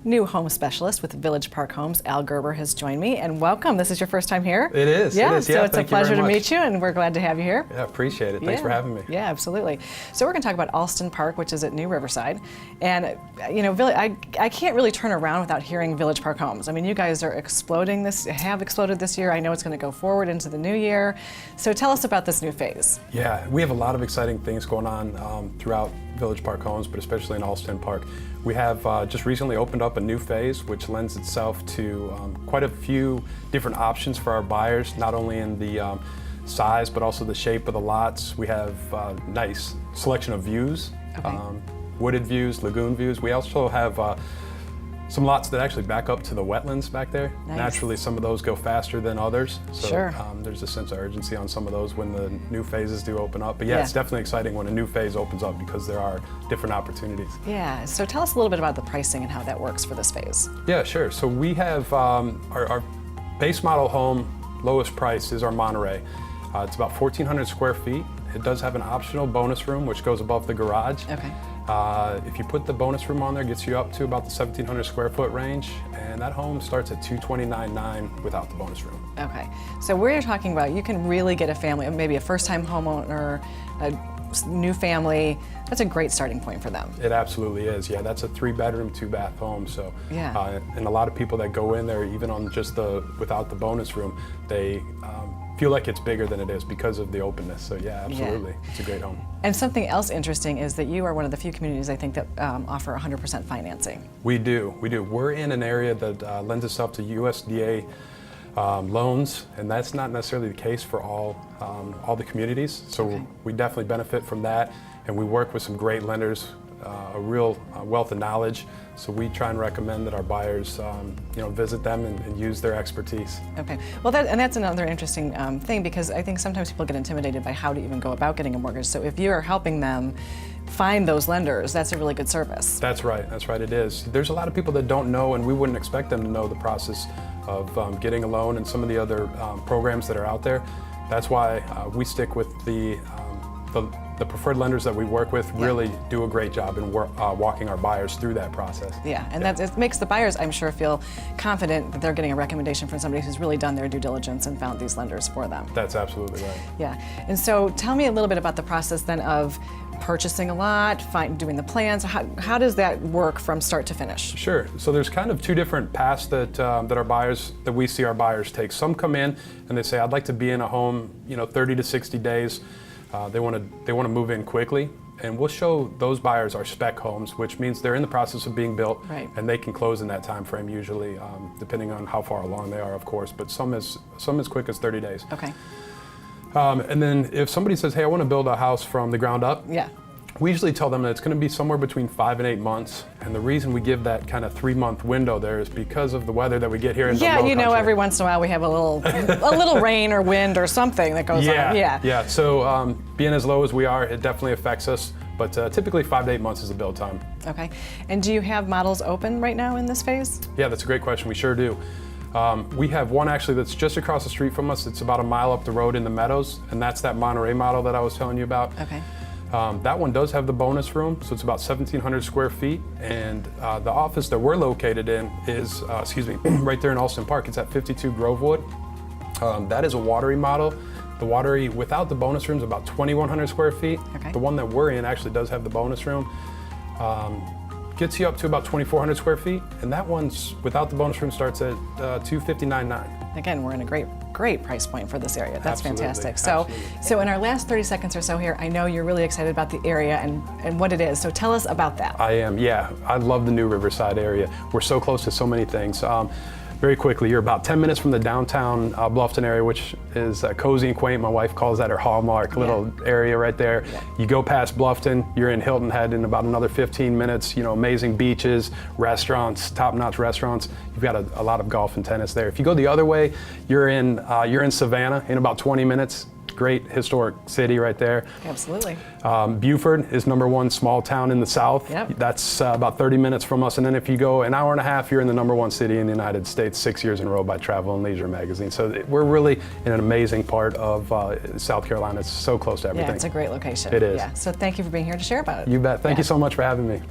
new home specialist with Village Park Homes. Al Gerber has joined me, and welcome. This is your first time here? It is. Yeah, it is. so it's a pleasure to meet you, and we're glad to have you here. Yeah, appreciate it. Thanks for having me. Yeah, absolutely. So we're going to talk about Alston Park, which is at New Riverside. And, you know, I can't really turn around without hearing Village Park Homes. I mean, you guys are exploding have exploded this year. I know it's going to go forward into the new year. So tell us about this new phase. Yeah, we have a lot of exciting things going on throughout Village Park Homes, but especially in Alston Park. We have just recently opened up a new phase, which lends itself to quite a few different options for our buyers, not only in the size, but also the shape of the lots. We have nice selection of views, okay. Wooded views, lagoon views. We also have some lots that actually back up to the wetlands back there. Nice. Naturally, some of those go faster than others. So sure. There's a sense of urgency on some of those when the new phases do open up. But yeah, it's definitely exciting when a new phase opens up because there are different opportunities. Yeah, so tell us a little bit about the pricing and how that works for this phase. Yeah, sure. So we have our base model home, lowest price is our Monterey. It's about 1,400 square feet. It does have an optional bonus room, which goes above the garage. Okay. If you put the bonus room on there, it gets you up to about the 1,700 square foot range, and that home starts at $229,900 without the bonus room. Okay, so where you're talking about, you can really get a family, maybe a first-time homeowner, a new family. That's a great starting point for them. It absolutely is. Yeah, that's a 3-bedroom, 2-bath home. So, yeah. And a lot of people that go in there, even on just without the bonus room, they feel like it's bigger than it is because of the openness. So yeah, absolutely, it's a great home. And something else interesting is that you are one of the few communities, I think, that offer 100% financing. We do. We're in an area that lends itself to USDA loans, and that's not necessarily the case for all the communities. So okay. We definitely benefit from that, and we work with some great lenders, a real wealth of knowledge. So we try and recommend that our buyers, visit them and use their expertise. Okay. Well, that's another interesting thing, because I think sometimes people get intimidated by how to even go about getting a mortgage. So if you are helping them find those lenders, that's a really good service. That's right. That's right. It is. There's a lot of people that don't know, and we wouldn't expect them to know the process of getting a loan and some of the other programs that are out there. That's why we stick with the preferred lenders that we work with. Really do a great job in walking our buyers through that process. Yeah, and it makes the buyers, I'm sure, feel confident that they're getting a recommendation from somebody who's really done their due diligence and found these lenders for them. That's absolutely right. Yeah, and so tell me a little bit about the process then of purchasing a lot, doing the plans. How does that work from start to finish? Sure. So there's kind of two different paths that we see our buyers take. Some come in and they say, I'd like to be in a home, 30 to 60 days. They want to move in quickly, and we'll show those buyers our spec homes, which means they're in the process of being built, right. And they can close in that time frame usually, depending on how far along they are, of course. But some as quick as 30 days. Okay. And then if somebody says, hey, I want to build a house from the ground up, yeah. We usually tell them that it's going to be somewhere between 5 and 8 months. And the reason we give that kind of 3-month window there is because of the weather that we get here in the low country. Every once in a while we have a little rain or wind or something that goes on. Yeah. So being as low as we are, it definitely affects us. But typically 5 to 8 months is the build time. Okay. And do you have models open right now in this phase? Yeah, that's a great question. We sure do. We have one actually that's just across the street from us. It's about a mile up the road in the meadows, and that's that Monterey model that I was telling you about. Okay. That one does have the bonus room, so it's about 1,700 square feet, and the office that we're located in is, right there in Alston Park. It's at 52 Grovewood. That is a watery model. The watery without the bonus room is about 2,100 square feet. Okay. The one that we're in actually does have the bonus room. Gets you up to about 2,400 square feet, and that one's without the bonus room starts at $259,900. Again, we're in a great price point for this area. That's Absolutely. Fantastic. Absolutely. So in our last 30 seconds or so here, I know you're really excited about the area and what it is. So tell us about that. I am, yeah. I love the new Riverside area. We're so close to so many things. Very quickly, you're about 10 minutes from the downtown Bluffton area, which is cozy and quaint. My wife calls that her hallmark little area right there. Yeah. You go past Bluffton, you're in Hilton Head in about another 15 minutes. Amazing beaches, restaurants, top-notch restaurants. You've got a lot of golf and tennis there. If you go the other way, you're in Savannah in about 20 minutes. Great historic city right there. Absolutely. Buford is #1 small town in the south. Yep. That's about 30 minutes from us. And then if you go an hour and a half, you're in the #1 city in the United States 6 years in a row by Travel and Leisure magazine. So we're really in an amazing part of South Carolina. It's so close to everything. Yeah, it's a great location. It is. Yeah. So thank you for being here to share about it. You bet. Thank you so much for having me.